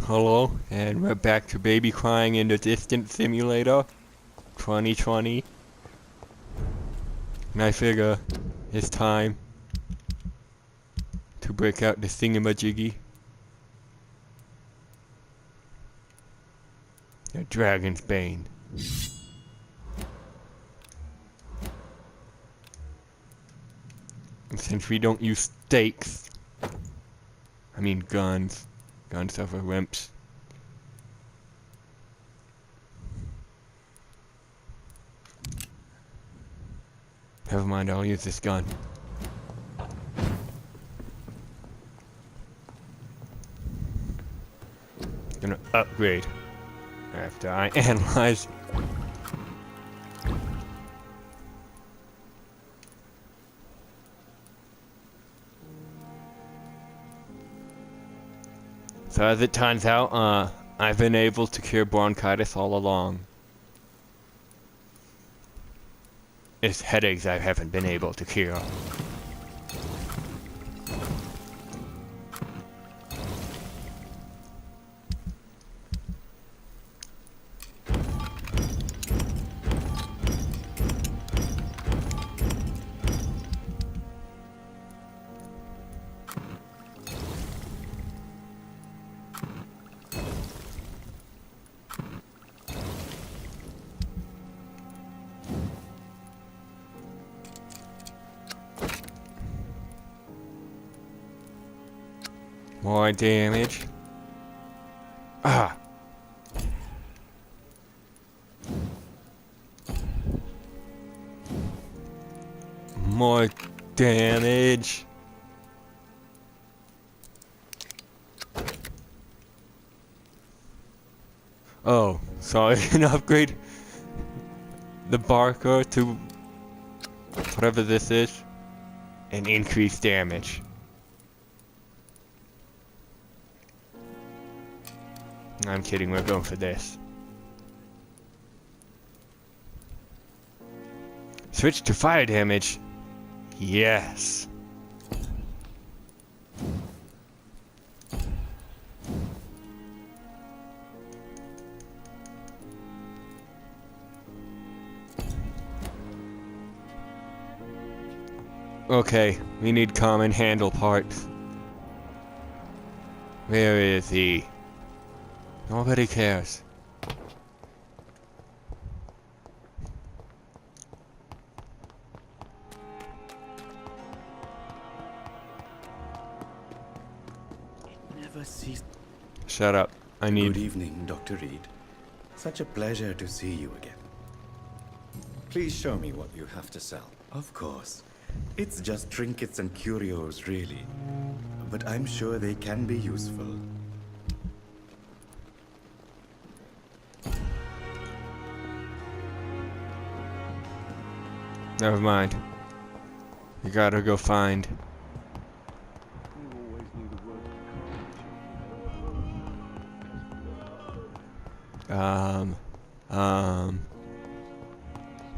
Hello, and we're back to Baby Crying in the Distance Simulator 2020. And I figure it's time to break out the thingamajiggy. The Dragon's Bane. And since we don't use stakes, I mean guns. Guns are for wimps. Never mind, I'll use this gun. Gonna upgrade after I analyze. So as it turns out, I've been able to cure bronchitis all along. It's headaches I haven't been able to cure. More damage. Ah! More damage. Oh, so I can upgrade the barker to whatever this is and increase damage. I'm kidding, we're going for this. Switch to fire damage. Yes. Okay, we need common handle parts. Where is he? Nobody cares. It never ceased. Shut up. I need... Good evening, Dr. Reed. Such a pleasure to see you again. Please show me what you have to sell. Of course. It's just trinkets and curios, really. But I'm sure they can be useful. Never mind. You gotta go find.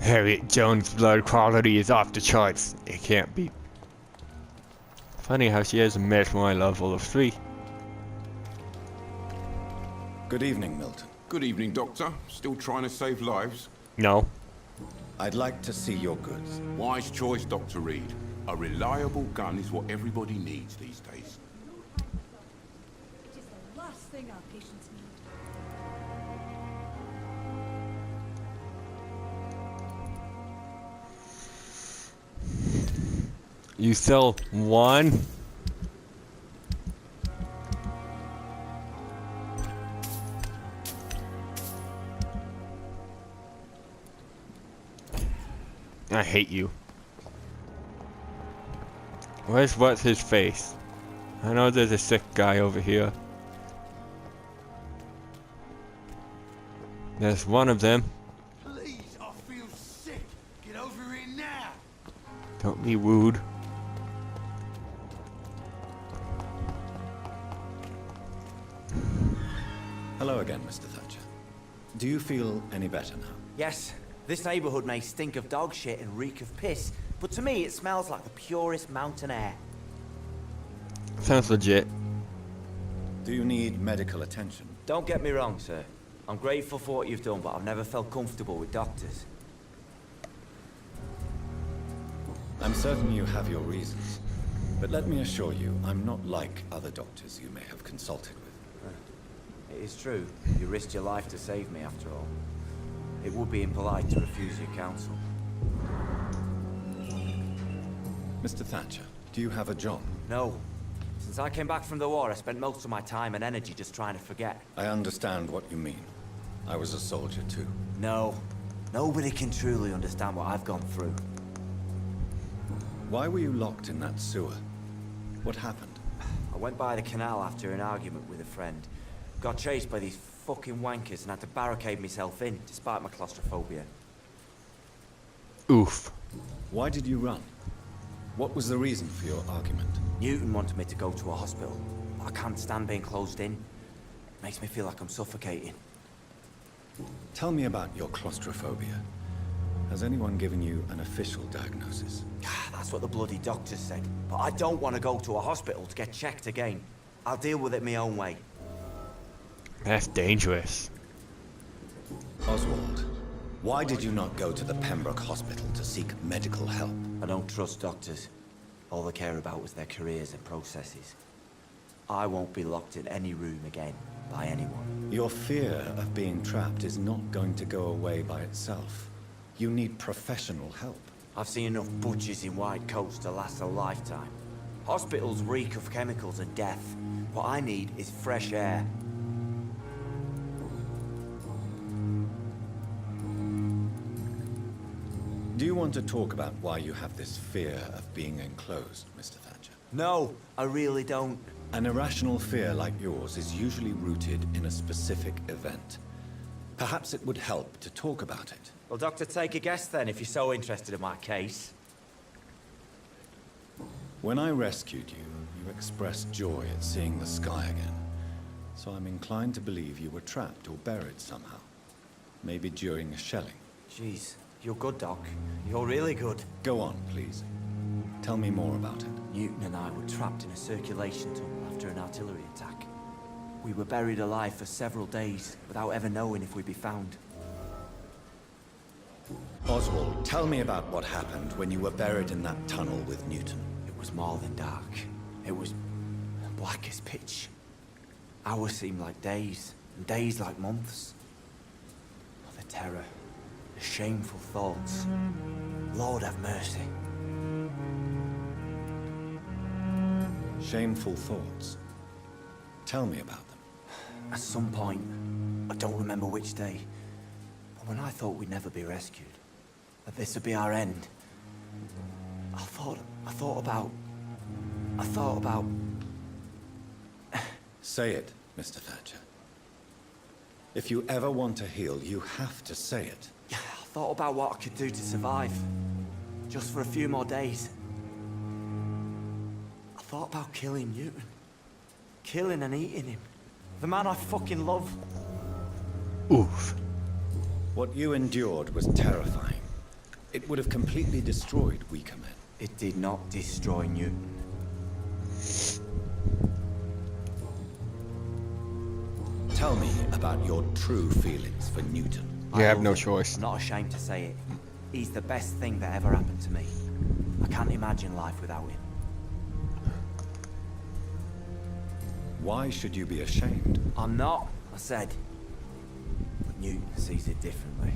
Harriet Jones' blood quality is off the charts. It can't be. Funny how she hasn't met my level of 3. Good evening, Milton. Good evening, Doctor. Still trying to save lives? No. I'd like to see your goods. Wise choice, Dr. Reed. A reliable gun is what everybody needs these days. It is the last thing our patients need. You sell one? I hate you. What's his face? I know there's a sick guy over here. There's one of them. Please, I feel sick. Get over here now. Don't be rude. Hello again, Mr. Thatcher. Do you feel any better now? Yes, this neighborhood may stink of dog shit and reek of piss, but to me it smells like the purest mountain air. Sounds legit. Do you need medical attention? Don't get me wrong, sir. I'm grateful for what you've done, but I've never felt comfortable with doctors. I'm certain you have your reasons. But let me assure you, I'm not like other doctors you may have consulted with. It is true. You risked your life to save me, after all. It would be impolite to refuse your counsel. Mr. Thatcher, do you have a job? No. Since I came back from the war, I spent most of my time and energy just trying to forget. I understand what you mean. I was a soldier too. No. Nobody can truly understand what I've gone through. Why were you locked in that sewer? What happened? I went by the canal after an argument with a friend. Got chased by these fucking wankers and had to barricade myself in, despite my claustrophobia. Oof. Why did you run? What was the reason for your argument? Newton wanted me to go to a hospital. I can't stand being closed in. It makes me feel like I'm suffocating. Tell me about your claustrophobia. Has anyone given you an official diagnosis? That's what the bloody doctors said. But I don't want to go to a hospital to get checked again. I'll deal with it my own way. That's dangerous. Oswald, why did you not go to the Pembroke Hospital to seek medical help? I don't trust doctors. All they care about was their careers and processes. I won't be locked in any room again by anyone. Your fear of being trapped is not going to go away by itself. You need professional help. I've seen enough butchers in white coats to last a lifetime. Hospitals reek of chemicals and death. What I need is fresh air. Do you want to talk about why you have this fear of being enclosed, Mr. Thatcher? No, I really don't. An irrational fear like yours is usually rooted in a specific event. Perhaps it would help to talk about it. Well, Doctor, take a guess then, if you're so interested in my case. When I rescued you, you expressed joy at seeing the sky again. So I'm inclined to believe you were trapped or buried somehow. Maybe during a shelling. Jeez, you're good, Doc. You're really good. Go on, please. Tell me more about it. Newton and I were trapped in a circulation tunnel after an artillery attack. We were buried alive for several days, without ever knowing if we'd be found. Oswald, tell me about what happened when you were buried in that tunnel with Newton. It was more than dark. It was black as pitch. Hours seemed like days, and days like months. Oh, the terror, the shameful thoughts. Lord have mercy. Shameful thoughts. Tell me about them. At some point, I don't remember which day, but when I thought we'd never be rescued, that this would be our end, I thought about... Say it, Mr. Thatcher. If you ever want to heal, you have to say it. I thought about what I could do to survive, just for a few more days. I thought about killing Newton. Killing and eating him. The man I fucking love. Oof. What you endured was terrifying. It would have completely destroyed weaker men. It did not destroy Newton. Tell me about your true feelings for Newton. You I have love no him. choice. I'm not ashamed to say it. He's the best thing that ever happened to me. I can't imagine life without him. Why should you be ashamed? I'm not, I said. But Newton sees it differently.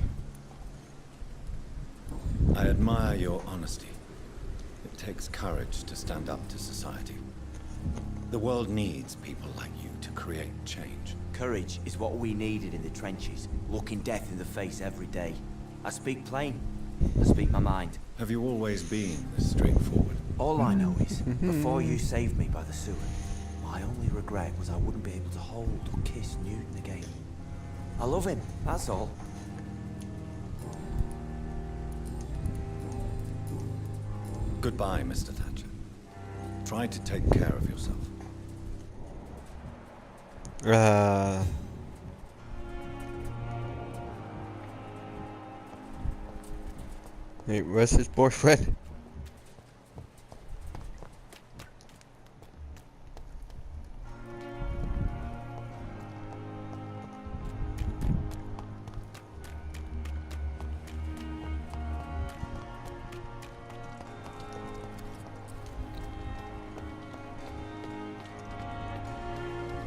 I admire your honesty. It takes courage to stand up to society. The world needs people like you to create change. Courage is what we needed in the trenches, looking death in the face every day. I speak plain. I speak my mind. Have you always been this straightforward? All I know is, before you saved me by the sewer, my only regret was I wouldn't be able to hold or kiss Newton again. I love him, that's all. Goodbye, Mr. Thatcher. Try to take care of yourself. Hey, where's his boyfriend?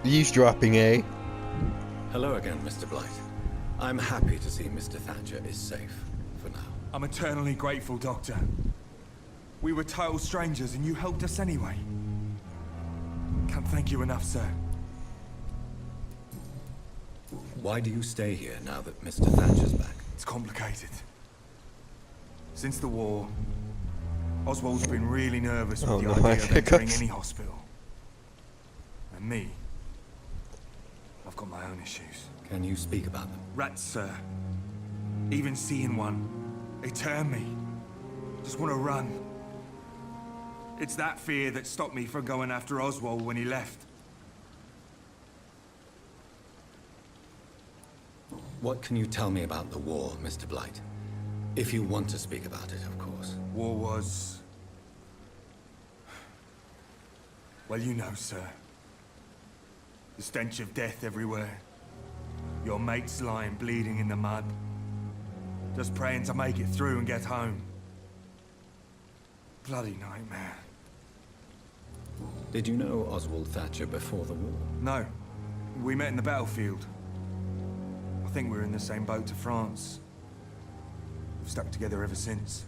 eavesdropping, eh? Hello again, Mr. Blight. I'm happy to see Mr. Thatcher is safe, for now. I'm eternally grateful, Doctor. We were total strangers and you helped us anyway. Can't thank you enough, sir. Why do you stay here now that Mr. Thatcher's back? It's complicated. Since the war, Oswald's been really nervous with Oh, the no, idea I of hiccups. entering any hospital. And me, I've got my own issues. Can you speak about them? Rats, sir. Even seeing one, they turn me. Just want to run. It's that fear that stopped me from going after Oswald when he left. What can you tell me about the war, Mr. Blight? If you want to speak about it, of course. War was... Well, you know, sir. The stench of death everywhere. Your mates lying bleeding in the mud. Just praying to make it through and get home. Bloody nightmare. Did you know Oswald Thatcher before the war? No. We met in the battlefield. I think we were in the same boat to France. We've stuck together ever since.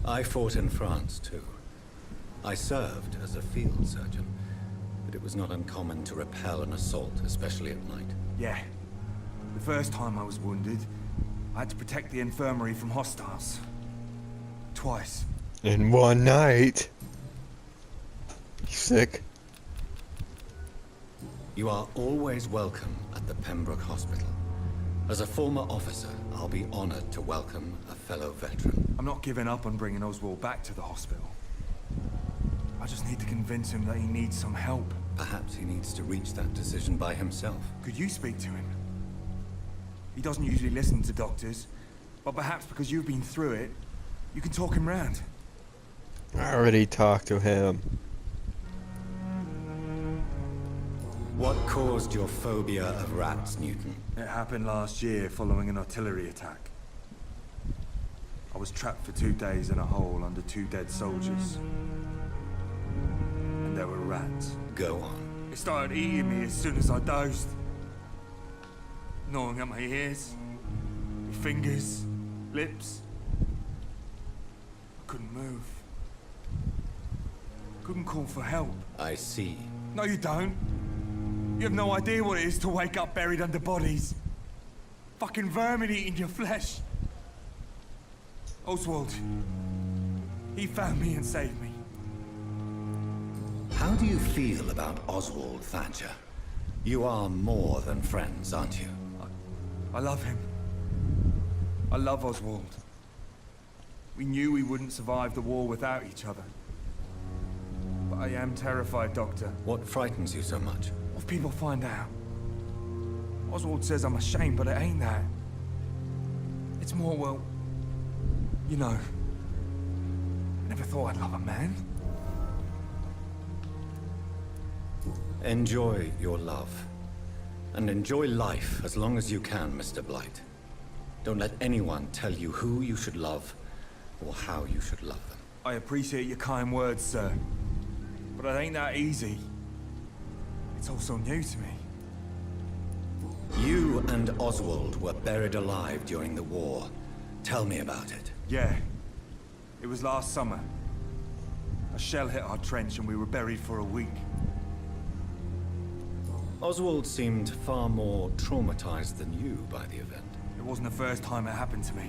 I fought in France, too. I served as a field surgeon, but it was not uncommon to repel an assault, especially at night. Yeah. The first time I was wounded, I had to protect the infirmary from hostiles. Twice. In one night. You sick? You are always welcome at the Pembroke Hospital. As a former officer, I'll be honored to welcome a fellow veteran. I'm not giving up on bringing Oswald back to the hospital. I just need to convince him that he needs some help. Perhaps he needs to reach that decision by himself. Could you speak to him? He doesn't usually listen to doctors, but perhaps because you've been through it, you can talk him round. I already talked to him. What caused your phobia of rats, Newton? It happened last year following an artillery attack. I was trapped for 2 days in a hole under 2 dead soldiers. And there were rats. Go on. They started eating me as soon as I dozed. Gnawing at my ears, my fingers, lips. I couldn't move. Couldn't call for help. I see. No, you don't. You have no idea what it is to wake up buried under bodies. Fucking vermin eating your flesh. Oswald. He found me and saved me. How do you feel about Oswald Thatcher? You are more than friends, aren't you? I love him. I love Oswald. We knew we wouldn't survive the war without each other. But I am terrified, Doctor. What frightens you so much? What if people find out? Oswald says I'm ashamed, but it ain't that. It's more, well, you know. I never thought I'd love a man. Enjoy your love. And enjoy life as long as you can, Mr. Blight. Don't let anyone tell you who you should love or how you should love them. I appreciate your kind words, sir. But it ain't that easy. It's all so new to me. You and Oswald were buried alive during the war. Tell me about it. Yeah. It was last summer. A shell hit our trench and we were buried for a week. Oswald seemed far more traumatized than you by the event. It wasn't the first time it happened to me.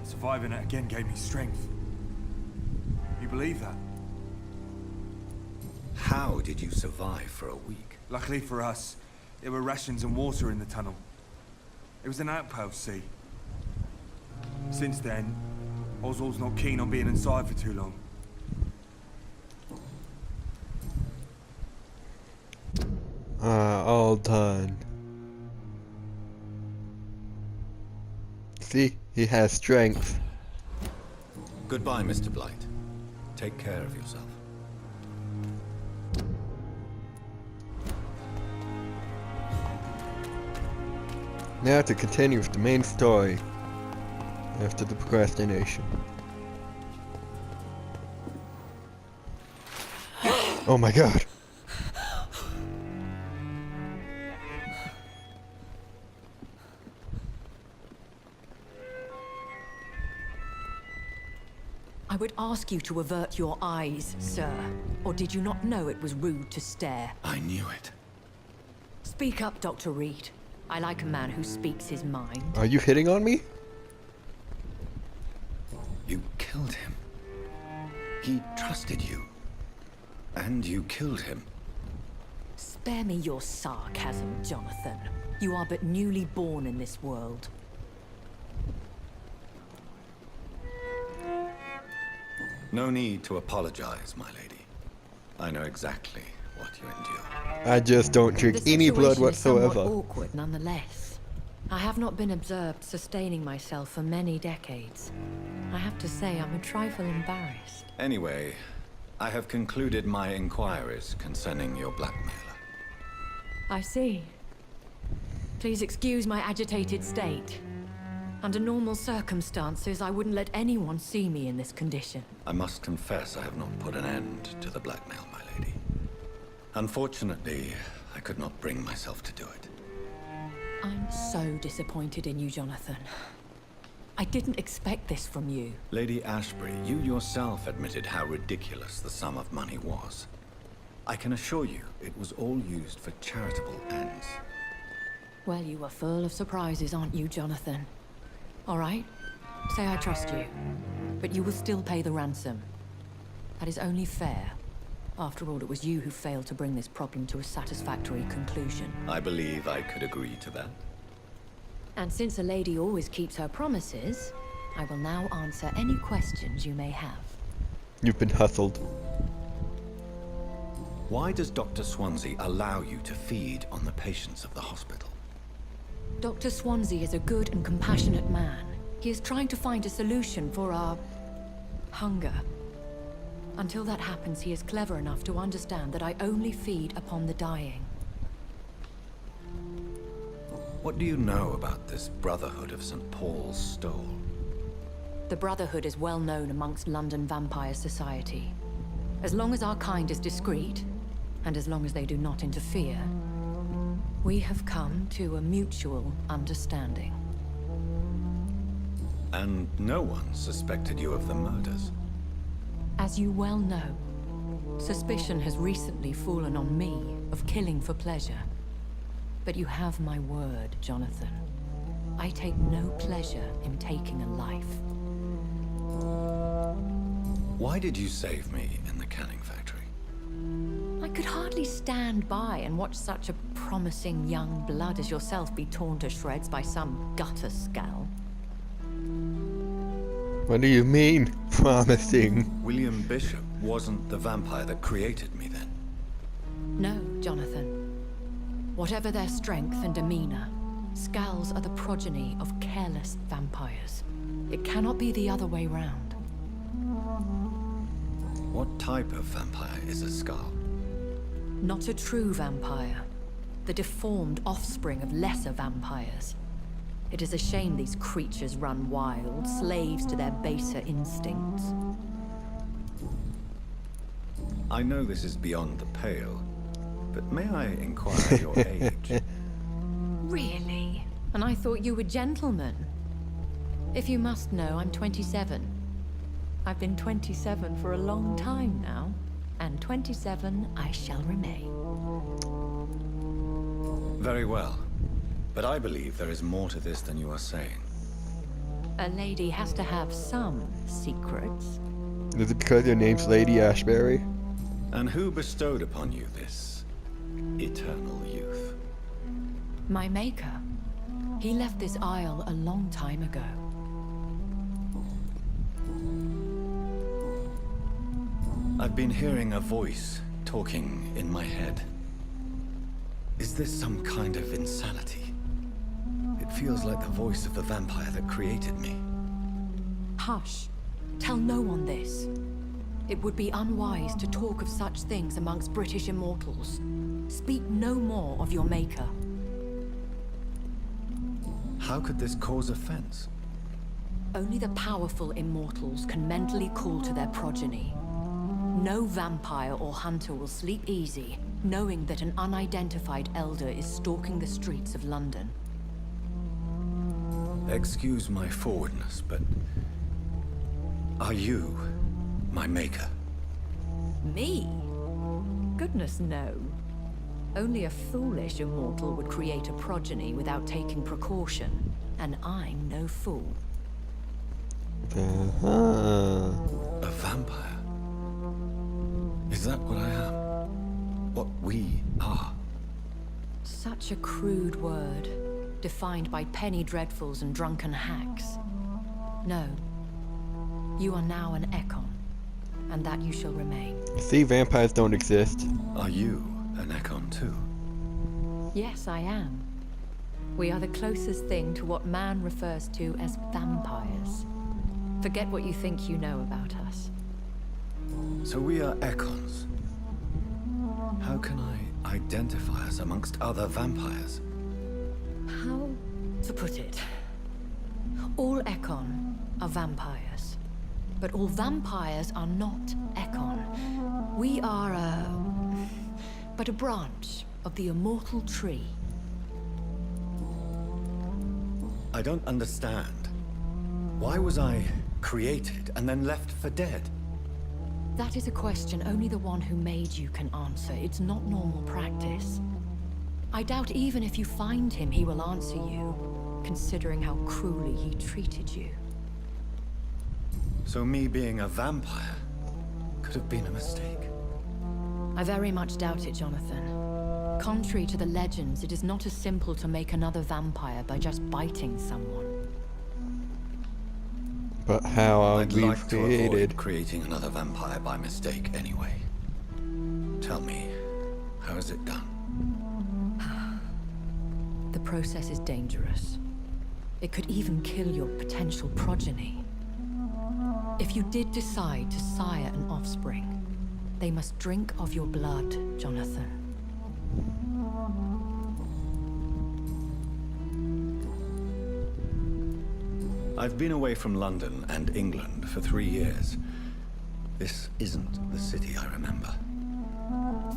Surviving it again gave me strength. You believe that? How did you survive for a week? Luckily for us, there were rations and water in the tunnel. It was an outpost, see. Since then, Oswald's not keen on being inside for too long. All done. See, he has strength. Goodbye, Mr. Blight. Take care of yourself. Now to continue with the main story after the procrastination. Oh my god. I would ask you to avert your eyes, sir. Or did you not know it was rude to stare? I knew it. Speak up, Dr. Reed. I like a man who speaks his mind. Are you hitting on me? You killed him. He trusted you. And you killed him. Spare me your sarcasm, Jonathan. You are but newly born in this world. No need to apologize, my lady. I know exactly what you endure. I just don't drink The any blood situation is somewhat whatsoever. awkward, nonetheless. I have not been observed sustaining myself for many decades. I have to say I'm a trifle embarrassed. Anyway, I have concluded my inquiries concerning your blackmailer. I see. Please excuse my agitated state. Under normal circumstances, I wouldn't let anyone see me in this condition. I must confess I have not put an end to the blackmail, my lady. Unfortunately, I could not bring myself to do it. I'm so disappointed in you, Jonathan. I didn't expect this from you. Lady Ashbury, you yourself admitted how ridiculous the sum of money was. I can assure you, it was all used for charitable ends. Well, you are full of surprises, aren't you, Jonathan? All right, say I trust you, but you will still pay the ransom. That is only fair. After all, it was you who failed to bring this problem to a satisfactory conclusion. I believe I could agree to that. And since a lady always keeps her promises, I will now answer any questions you may have. You've been hustled. Why does Dr. Swansea allow you to feed on the patients of the hospital? Dr. Swansea is a good and compassionate man. He is trying to find a solution for our hunger. Until that happens, he is clever enough to understand that I only feed upon the dying. What do you know about this Brotherhood of St. Paul's Stole? The Brotherhood is well known amongst London Vampire Society. As long as our kind is discreet, and as long as they do not interfere, we have come to a mutual understanding. And no one suspected you of the murders. As you well know, suspicion has recently fallen on me of killing for pleasure. But you have my word, Jonathan. I take no pleasure in taking a life. Why did you save me in the canning factory? I could hardly stand by and watch such a promising young blood as yourself be torn to shreds by some gutter scowl. What do you mean, promising? William Bishop wasn't the vampire that created me then. No, Jonathan. Whatever their strength and demeanor, Scowls are the progeny of careless vampires. It cannot be the other way round. What type of vampire is a Skull? Not a true vampire. The deformed offspring of lesser vampires. It is a shame these creatures run wild, slaves to their baser instincts. I know this is beyond the pale, but may I inquire your age? Really? And I thought you were gentlemen. If you must know, I'm 27. I've been 27 for a long time now, and 27 I shall remain. Very well. But I believe there is more to this than you are saying. A lady has to have some secrets. Is it because your name's Lady Ashbury? And who bestowed upon you this eternal youth? My maker. He left this isle a long time ago. I've been hearing a voice talking in my head. Is this some kind of insanity? It feels like the voice of the vampire that created me. Hush. Tell no one this. It would be unwise to talk of such things amongst British immortals. Speak no more of your maker. How could this cause offense? Only the powerful immortals can mentally call to their progeny. No vampire or hunter will sleep easy, knowing that an unidentified elder is stalking the streets of London. Excuse my forwardness, but are you my maker? Me? Goodness, no. Only a foolish immortal would create a progeny without taking precaution, and I'm no fool. A vampire? Is that what I am? What we are? Such a crude word, defined by penny dreadfuls and drunken hacks. No. You are now an Ekon, and that you shall remain. See, vampires don't exist. Are you an Ekon too? Yes, I am. We are the closest thing to what man refers to as vampires. Forget what you think you know about us. So we are Ekons. How can I identify us amongst other vampires? How to put it? All Ekon are vampires. But all vampires are not Ekon. We are but a branch of the immortal tree. I don't understand. Why was I created and then left for dead? That is a question only the one who made you can answer. It's not normal practice. I doubt even if you find him, he will answer you, considering how cruelly he treated you. So me being a vampire could have been a mistake. I very much doubt it, Jonathan. Contrary to the legends, it is not as simple to make another vampire by just biting someone. But how are I'd we like to created? avoid creating another vampire by mistake anyway. Tell me, how is it done? The process is dangerous. It could even kill your potential progeny. If you did decide to sire an offspring, they must drink of your blood, Jonathan. I've been away from London and England for 3 years. This isn't the city I remember.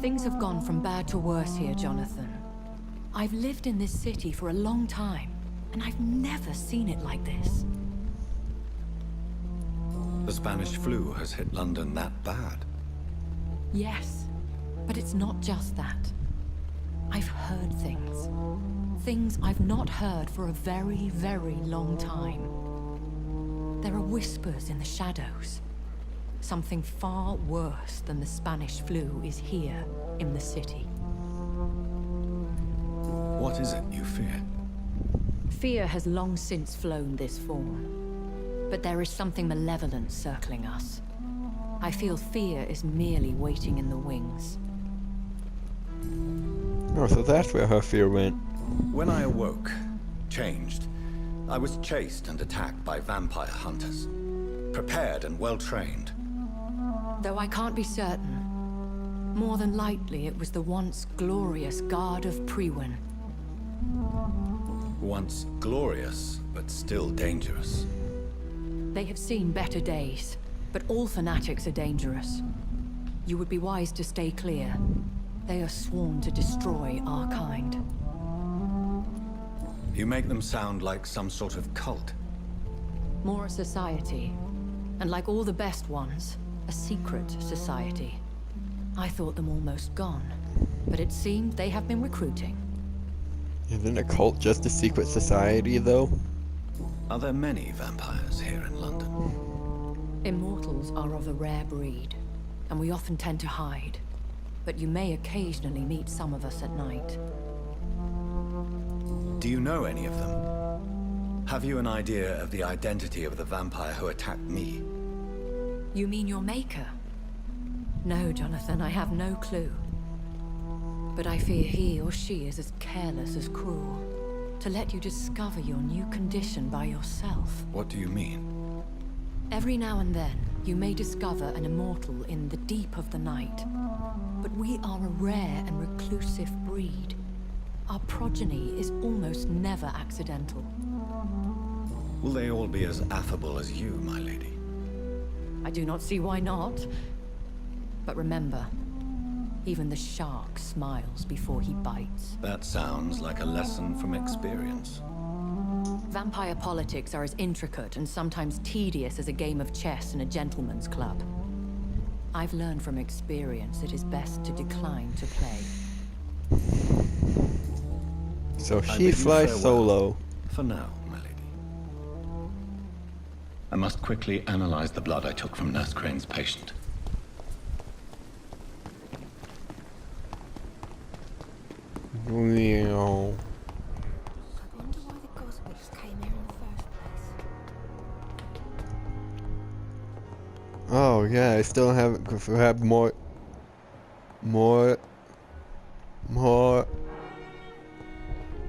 Things have gone from bad to worse here, Jonathan. I've lived in this city for a long time, and I've never seen it like this. The Spanish flu has hit London that bad. Yes, but it's not just that. I've heard things. Things I've not heard for a very, very long time. There are whispers in the shadows. Something far worse than the Spanish flu is here in the city. What is it you fear? Fear has long since flown this form. But there is something malevolent circling us. I feel fear is merely waiting in the wings. Oh, so that's where her fear went. When I awoke, changed, I was chased and attacked by vampire hunters. Prepared and well-trained. Though I can't be certain. More than likely, it was the once glorious Guard of Priwen. Once glorious, but still dangerous. They have seen better days, but all fanatics are dangerous. You would be wise to stay clear. They are sworn to destroy our kind. You make them sound like some sort of cult. More a society. And like all the best ones, a secret society. I thought them almost gone, but it seemed they have been recruiting. Isn't a cult just a secret society, though? Are there many vampires here in London? Immortals are of a rare breed, and we often tend to hide. But you may occasionally meet some of us at night. Do you know any of them? Have you an idea of the identity of the vampire who attacked me? You mean your maker? No, Jonathan, I have no clue. But I fear he or she is as careless as cruel. To let you discover your new condition by yourself. What do you mean? Every now and then, you may discover an immortal in the deep of the night. But we are a rare and reclusive breed. Our progeny is almost never accidental. Will they all be as affable as you, my lady? I do not see why not. But remember, even the shark smiles before he bites. That sounds like a lesson from experience. Vampire politics are as intricate and sometimes tedious as a game of chess in a gentleman's club. I've learned from experience it is best to decline to play. So I she bid you flies farewell. solo. For now, my lady. I must quickly analyze the blood I took from Nurse Crane's patient. Meow. I wonder why the gossips came here in the first place. Oh yeah, I still haven't have more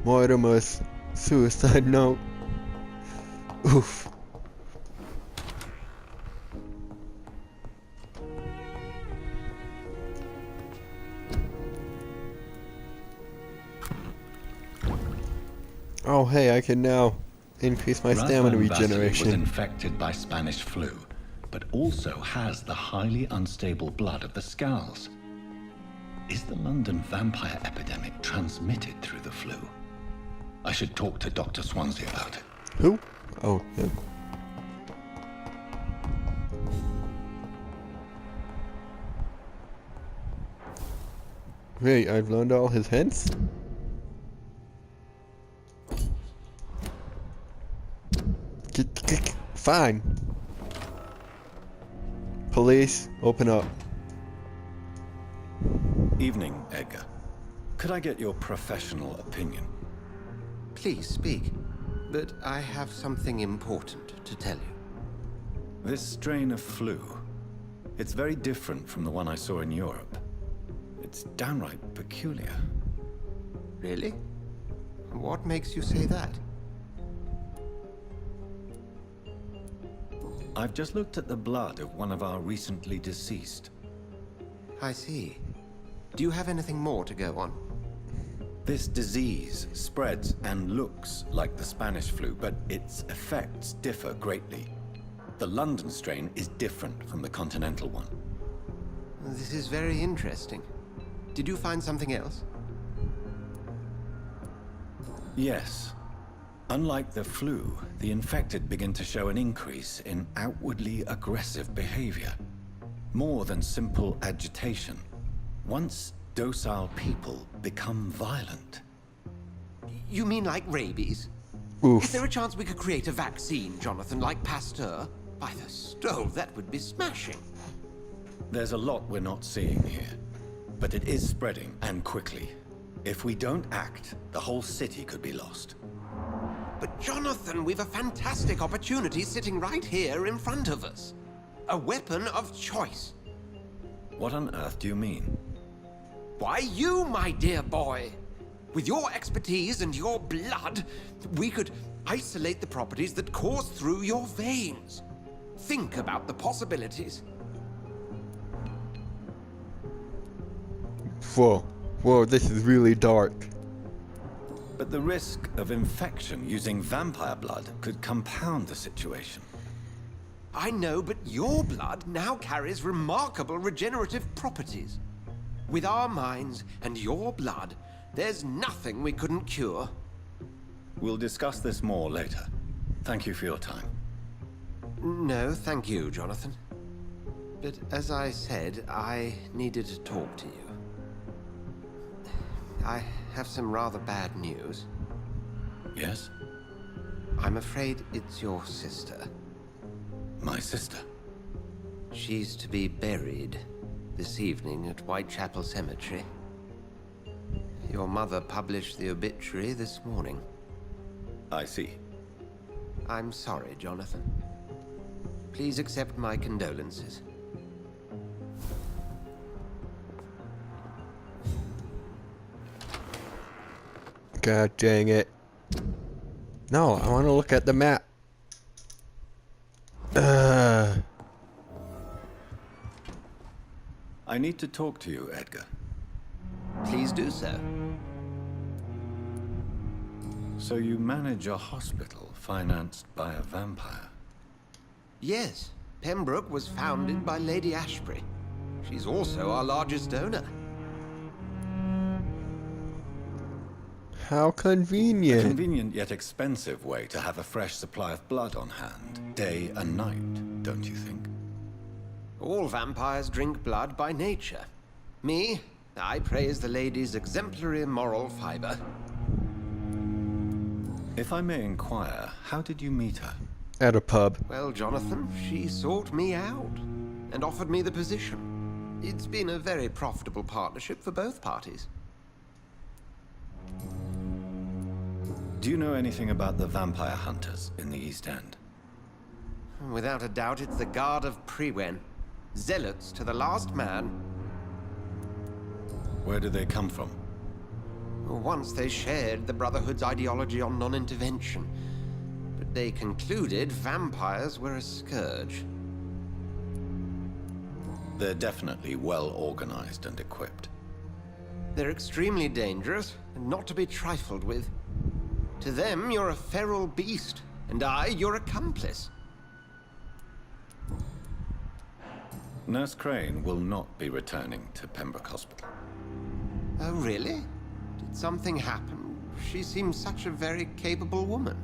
Mortimer's suicide note. Oof. Oh hey, I can now increase my stamina Razvan Vasily was regeneration. infected by Spanish flu, but also has the highly unstable blood of the Skulls. Is the London vampire epidemic transmitted through the flu? I should talk to Dr. Swansea about it. Who? Oh, yeah. Wait, I've learned all his hints? Fine. Police, open up. Evening, Edgar. Could I get your professional opinion? Please speak, but I have something important to tell you. This strain of flu, it's very different from the one I saw in Europe. It's downright peculiar. Really? What makes you say that? I've just looked at the blood of one of our recently deceased. I see. Do you have anything more to go on? This disease spreads and looks like the Spanish flu, but its effects differ greatly. The London strain is different from the continental one. This is very interesting. Did you find something else? Yes. Unlike the flu, the infected begin to show an increase in outwardly aggressive behavior. More than simple agitation. Once docile people become violent. You mean like rabies? Oof. Is there a chance we could create a vaccine, Jonathan, like Pasteur? By the stove, that would be smashing. There's a lot we're not seeing here, but it is spreading, and quickly. If we don't act, the whole city could be lost. But Jonathan, we've a fantastic opportunity sitting right here in front of us. A weapon of choice. What on earth do you mean? Why, you, my dear boy. With your expertise and your blood, we could isolate the properties that course through your veins. Think about the possibilities. Whoa. Whoa, this is really dark. But the risk of infection using vampire blood could compound the situation. I know, but your blood now carries remarkable regenerative properties. With our minds and your blood, there's nothing we couldn't cure. We'll discuss this more later. Thank you for your time. No, thank you, Jonathan. But as I said, I needed to talk to you. I have some rather bad news. Yes? I'm afraid it's your sister. My sister? She's to be buried this evening at Whitechapel Cemetery. Your mother published the obituary this morning. I see. I'm sorry, Jonathan. Please accept my condolences. God dang it. No, I want to look at the map. I need to talk to you, Edgar. Please do so. So you manage a hospital financed by a vampire? Yes, Pembroke was founded by Lady Ashbury. She's also our largest donor. How A convenient. convenient yet expensive way to have a fresh supply of blood on hand, day and night, don't you think? All vampires drink blood by nature. Me, I praise the lady's exemplary moral fiber. If I may inquire, how did you meet her? At a pub. Well, Jonathan, she sought me out and offered me the position. It's been a very profitable partnership for both parties. Do you know anything about the vampire hunters in the East End? Without a doubt, it's the Guard of Priwen. Zealots to the last man. Where do they come from? Once they shared the Brotherhood's ideology on non-intervention, but they concluded vampires were a scourge. They're definitely well organized and equipped. They're extremely dangerous and not to be trifled with. To them, you're a feral beast, and I, your accomplice. Nurse Crane will not be returning to Pembroke Hospital. Oh, really? Did something happen? She seems such a very capable woman.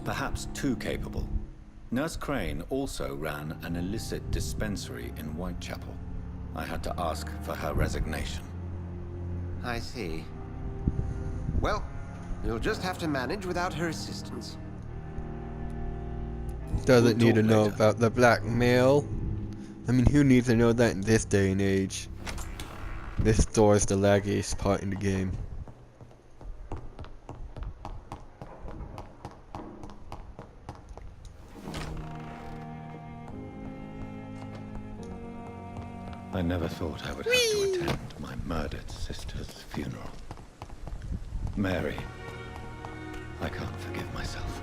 Perhaps too capable. Nurse Crane also ran an illicit dispensary in Whitechapel. I had to ask for her resignation. I see. Well, you'll just have to manage without her assistance. Doesn't We'll need to talk know later. about the blackmail. I mean, who needs to know that in this day and age? This store is the laggiest part in the game. I never thought I would have to attend my murdered sister's funeral. Mary, I can't forgive myself.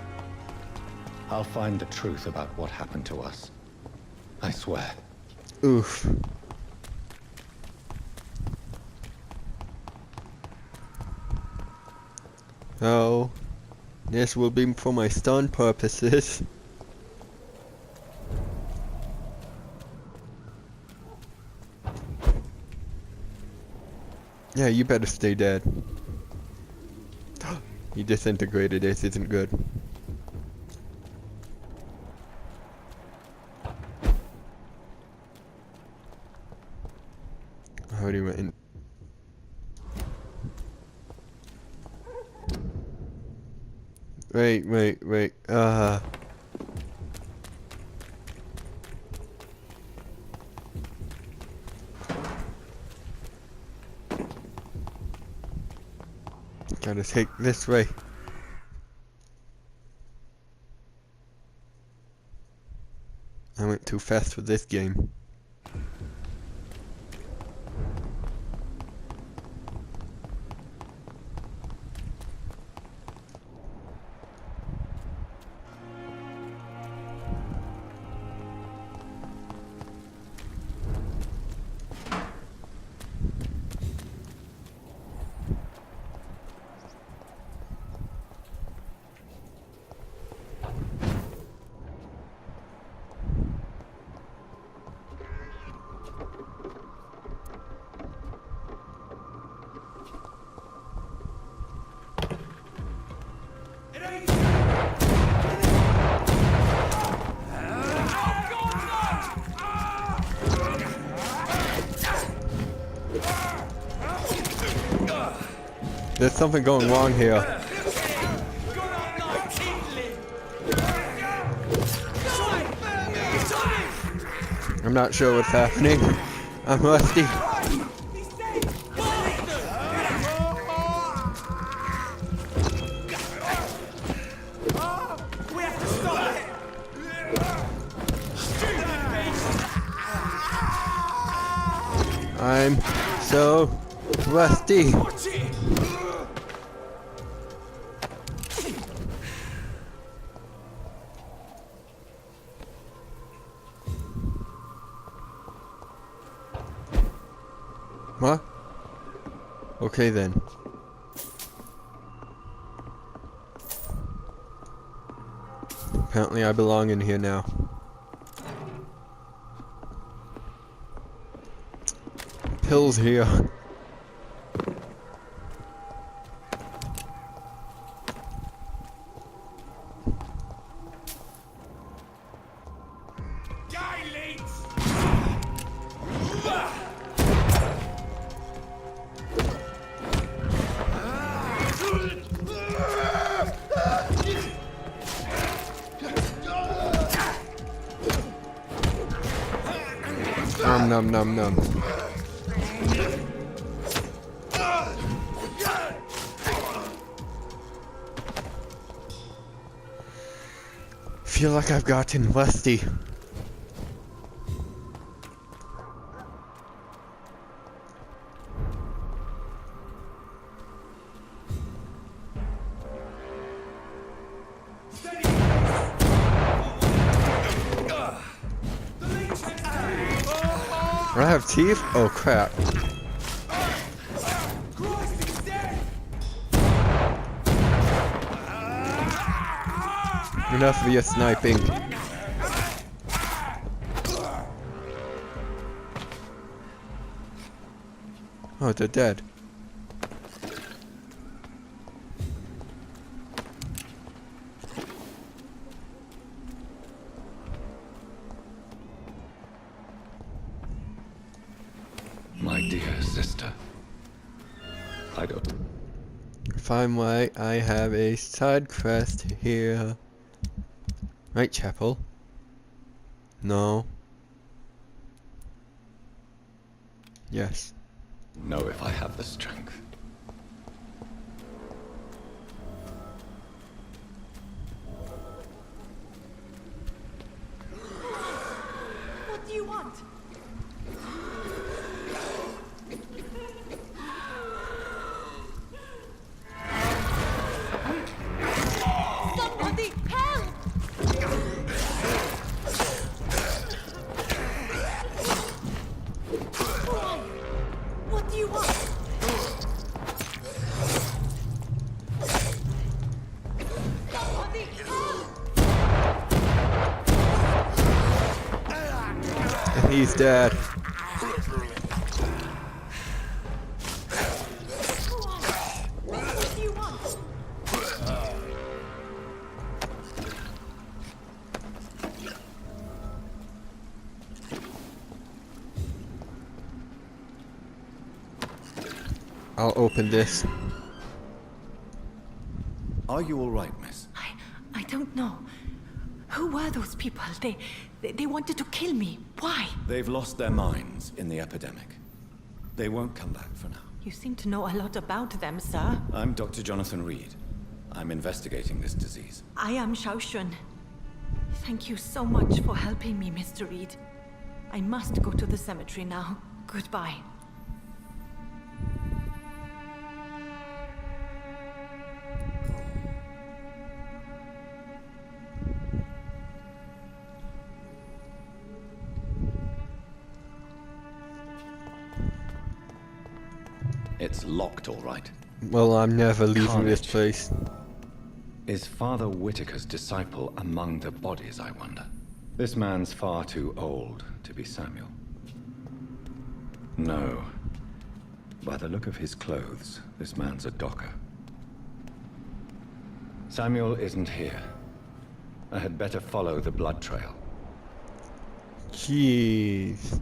I'll find the truth about what happened to us. I swear. Oof. Oh, this will be for my stun purposes. Yeah, you better stay dead. You disintegrated. This isn't good. I already went in. Wait. Gotta take this way. I went too fast for this game. There's something going wrong here. I'm not sure what's happening. I'm rusty. I'm so rusty. What? Okay then. Apparently I belong in here now. pills here. Num num num. Feel like I've gotten lusty. Do I have teeth? Oh crap. Enough of your sniping. Oh, they're dead. My dear sister, I don't... If I'm right, I have a side quest here. Right, Chapel? No. Yes. know if I have the strength. What do you want? Somebody help! What do you want? Somebody help! He's dead. What do you want? I'll open this. Are you all right, miss? I don't know. Who were those people? They wanted to kill me. Why? They've lost their minds in the epidemic. They won't come back for now. You seem to know a lot about them, sir. I'm Dr. Jonathan Reed. I'm investigating this disease. I am Shaoshun. Thank you so much for helping me, Mr. Reed. I must go to the cemetery now. Goodbye. It's locked, all right. Well, I'm never leaving this Carnage. place. Is Father Whitaker's disciple among the bodies, I wonder? This man's far too old to be Samuel. No. By the look of his clothes, this man's a docker. Samuel isn't here. I had better follow the blood trail. Jeez.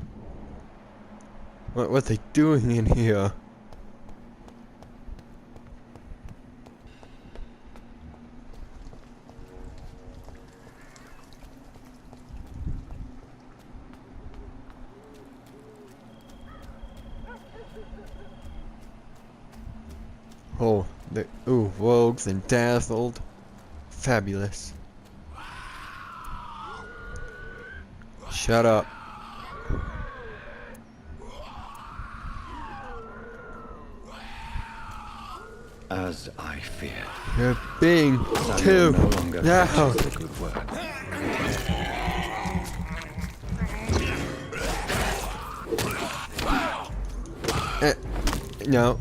What are they doing in here? Oh, rogues and dazzled. Fabulous. Shut up. As I feared. You're being Samuel too no longer loud. catches the good word. No.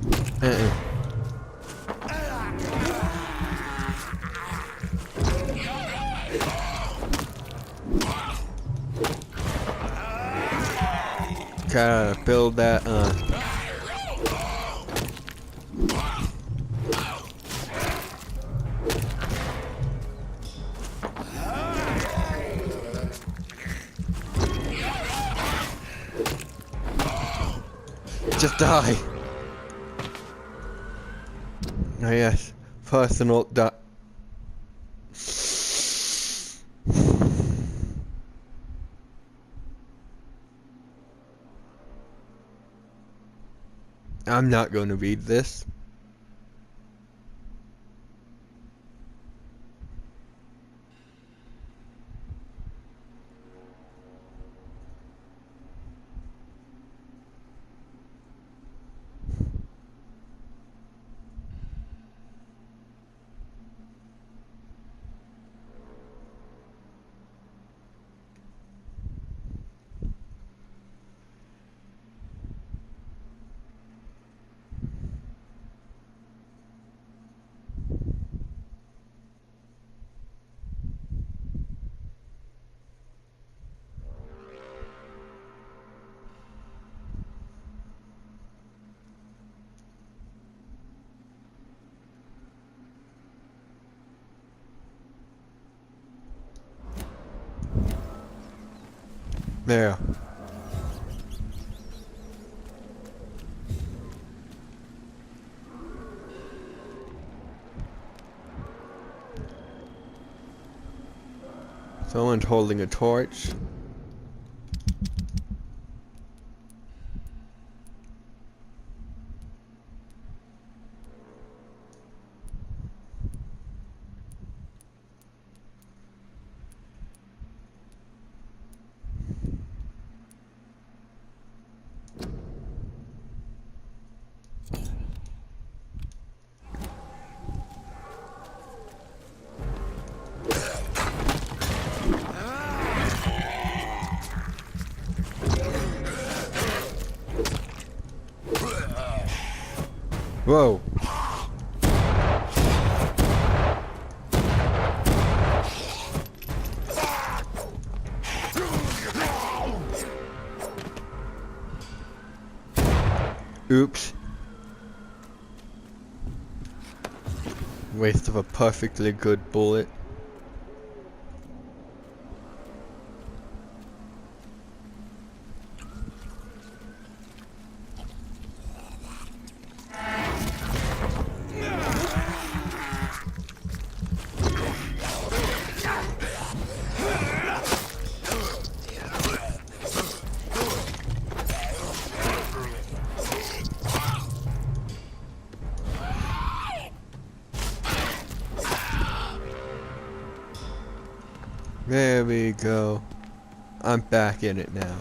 Gotta build that, Just die! Oh yes, personal I'm not going to read this. There. Someone's holding a torch. Whoa. Oops. Waste of a perfectly good bullet. There we go. I'm back in it now.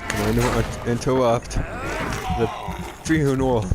I'm going to interrupt the funeral.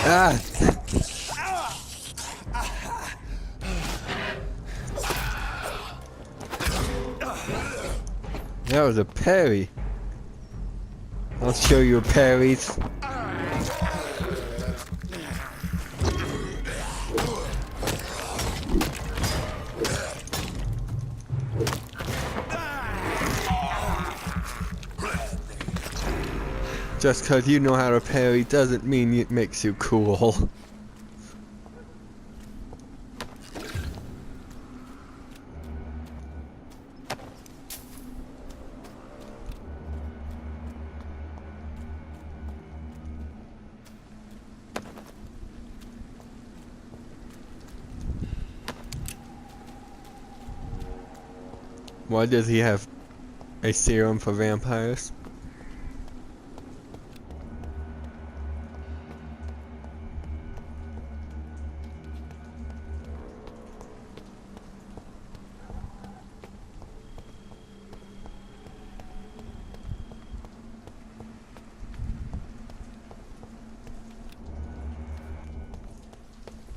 Ah! That was a parry. I'll show you parries. Just cause you know how to parry doesn't mean it makes you cool. Why does he have a serum for vampires?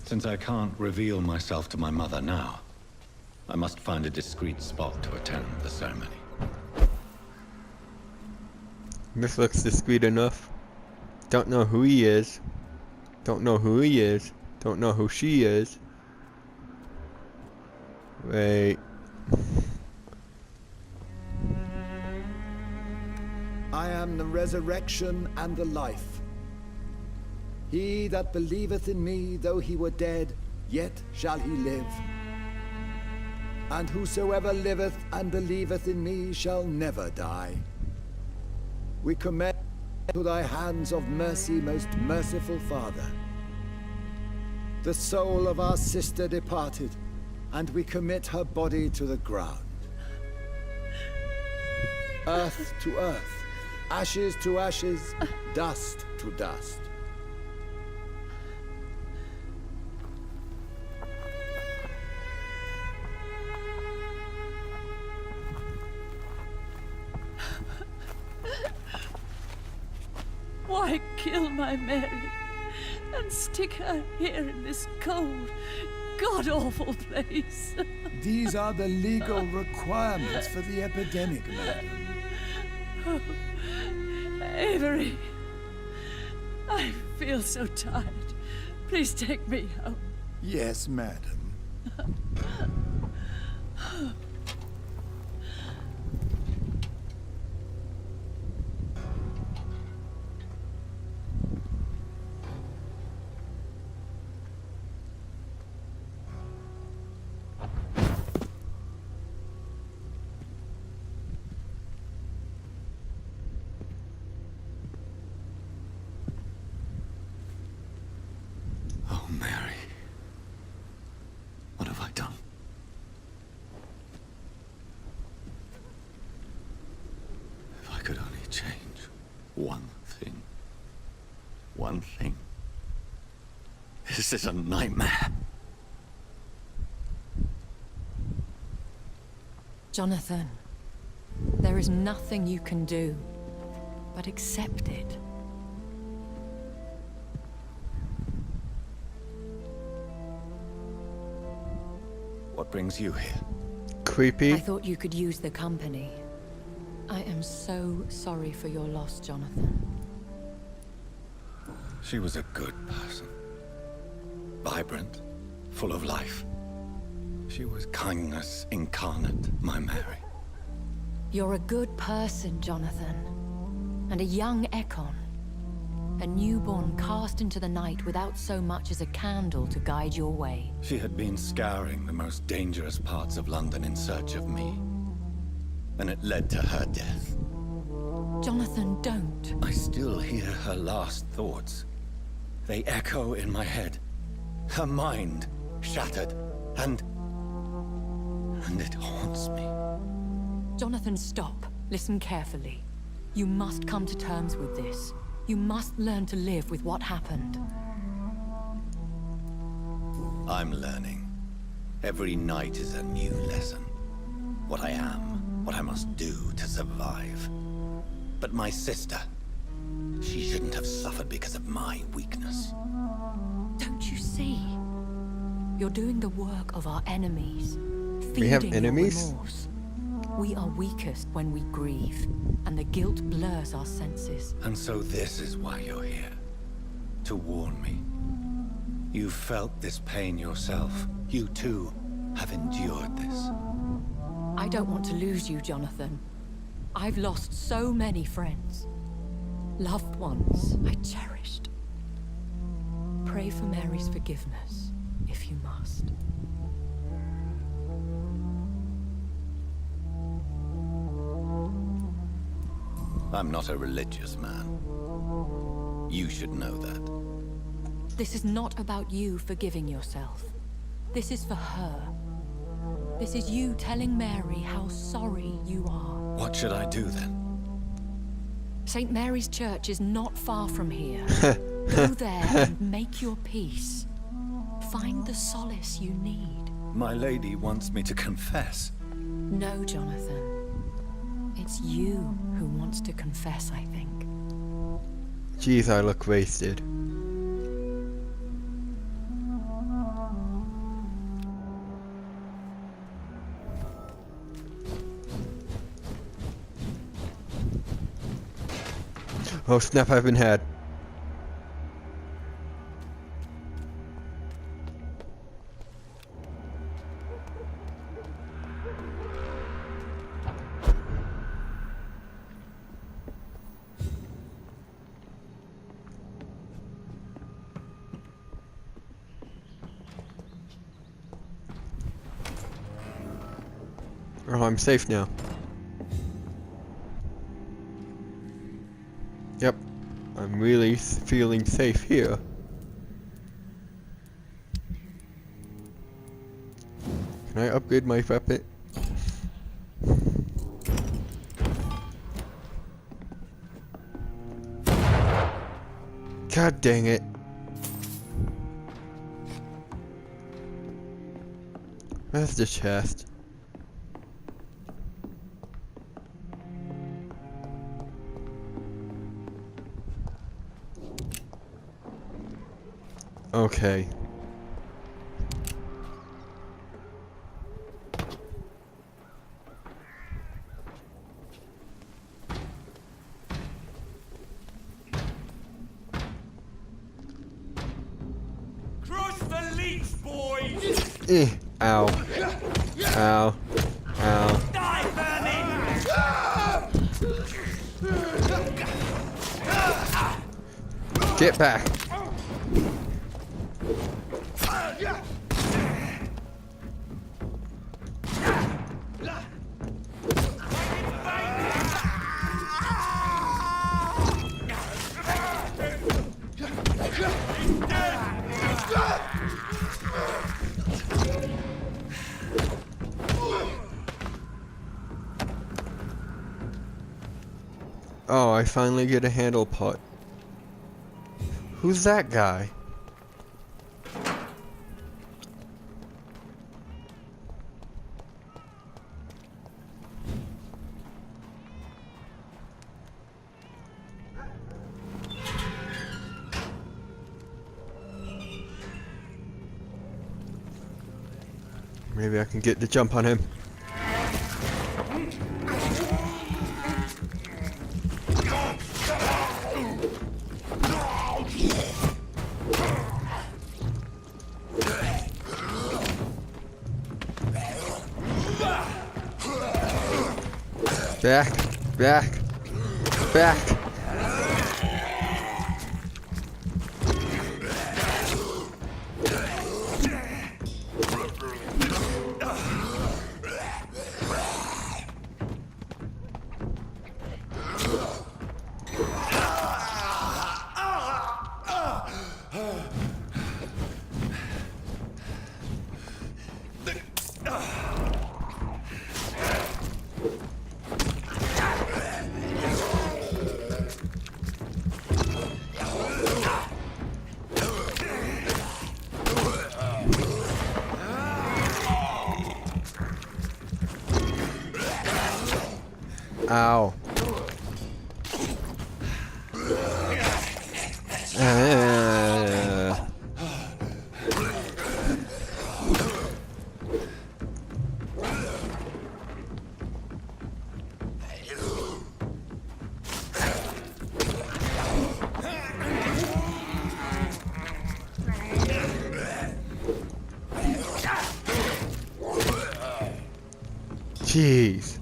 Since I can't reveal myself to my mother now, I must find a discreet spot to attend the ceremony. This looks discreet enough. Don't know who he is. Don't know who he is. Don't know who she is. Wait. I am the resurrection and the life. He that believeth in me, though he were dead, yet shall he live. And whosoever liveth and believeth in me shall never die. We commend to thy hands of mercy, most merciful Father, the soul of our sister departed, and we commit her body to the ground. Earth to earth, ashes to ashes, dust to dust. Why kill my Mary and stick her here in this cold, god-awful place? These are the legal requirements for the epidemic, madam. Oh, Avery, I feel so tired. Please take me home. Yes, madam. Oh, Mary. What have I done? If I could only change one thing. One thing. This is a nightmare. Jonathan, there is nothing you can do but accept it. What brings you here? Creepy. I thought you could use the company. I am so sorry for your loss, Jonathan. She was a good person. Vibrant, full of life. She was kindness incarnate, my Mary. You're a good person, Jonathan. And a young Ekon. A newborn cast into the night without so much as a candle to guide your way. She had been scouring the most dangerous parts of London in search of me. And it led to her death. Jonathan, don't. I still hear her last thoughts. They echo in my head. Her mind shattered, and it haunts me. Jonathan, stop. Listen carefully. You must come to terms with this. You must learn to live with what happened. I'm learning. Every night is a new lesson. What I am, what I must do to survive. But my sister, she shouldn't have suffered because of my weakness. Don't you see? You're doing the work of our enemies. We have Feeding your enemies? remorse. We are weakest when we grieve, and the guilt blurs our senses. And so this is why you're here. To warn me. You felt this pain yourself. You too have endured this. I don't want to lose you, Jonathan. I've lost so many friends. loved ones I cherished. Pray for Mary's forgiveness, if you must. I'm not a religious man. You should know that. This is not about you forgiving yourself. This is for her. This is you telling Mary how sorry you are. What should I do then? St. Mary's Church is not far from here. Go there and make your peace. Find the solace you need. My lady wants me to confess. No, Jonathan. It's you who wants to confess, I think. Jeez, I look wasted. Oh snap, I've been had. Oh, I'm safe now. Yep, I'm really feeling safe here. Can I upgrade my weapon? God dang it. Where's the chest? Okay. Crush the leech, boys! Ow. Ow. Ow. Die, vermin! Get back. Oh, I finally get a handle pot. Who's that guy? Maybe I can get the jump on him. Back, back, back. Ow. Jeez.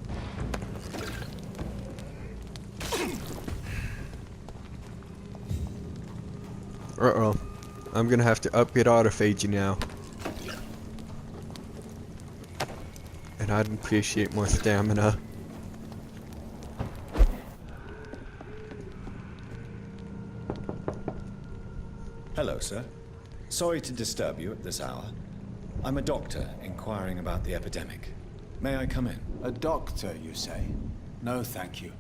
Uh-oh. I'm gonna have to upgrade autophagy now. And I'd appreciate more stamina. Hello, sir. Sorry to disturb you at this hour. I'm a doctor inquiring about the epidemic. May I come in? A doctor, you say? No, thank you.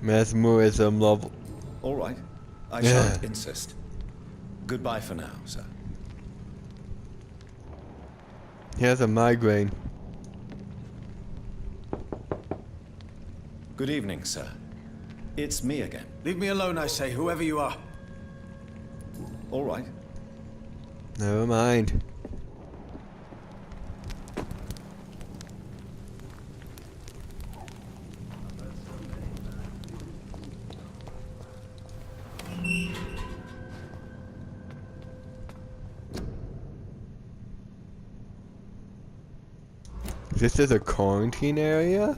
Mesmerism level. All right. I shan't insist. Goodbye for now, sir. He has a migraine. Good evening, sir. It's me again. Leave me alone, I say, whoever you are. All right. Never mind. This is a quarantine area?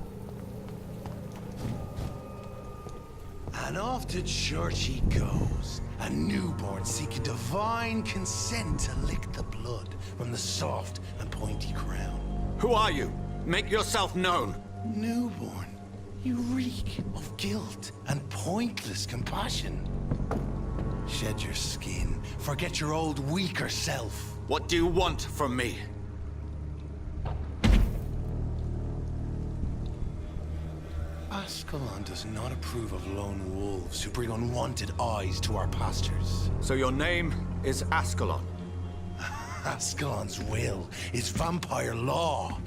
And off to church he goes, a newborn seeking divine consent to lick the blood from the soft and pointy crown. Who are you? Make yourself known. Newborn, you reek of guilt and pointless compassion. Shed your skin, forget your old weaker self. What do you want from me? Ascalon does not approve of lone wolves who bring unwanted eyes to our pastures. So your name is Ascalon? Ascalon's will is vampire law.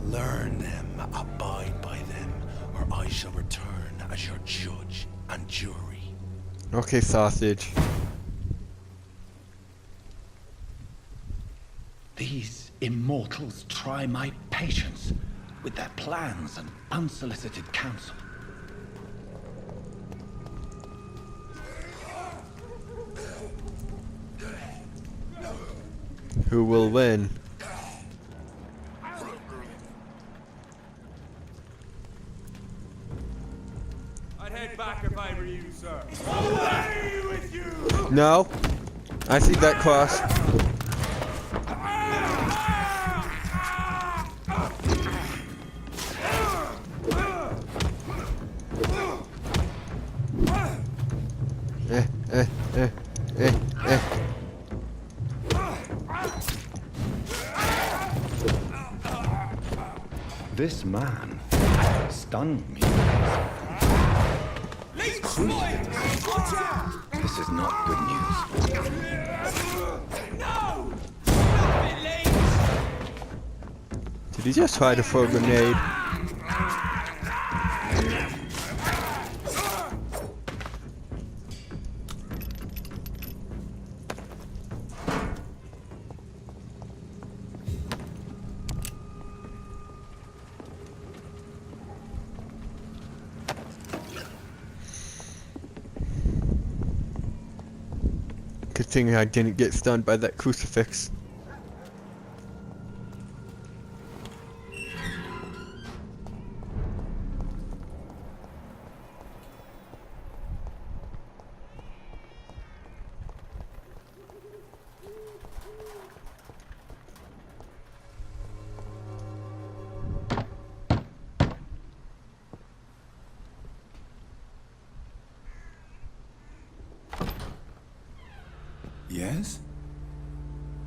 Learn them, abide by them, or I shall return as your judge and jury. Okay, sausage. These immortals try my patience with their plans and unsolicited counsel. Who will win? I'd head back if I were you, sir. Away with you! No. I see that cross. This man stunned me. This is not good news. Did he just try to throw a grenade? Good thing I didn't get stunned by that crucifix. Yes?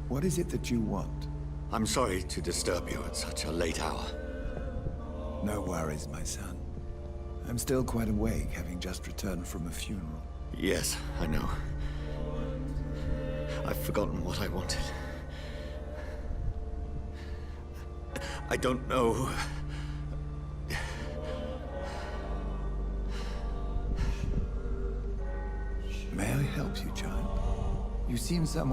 What is it that you want? I'm sorry to disturb you at such a late hour. No worries, my son. I'm still quite awake, having just returned from a funeral. Yes, I know. I've forgotten what I wanted. I don't know. May I help you, child? You seem somewhat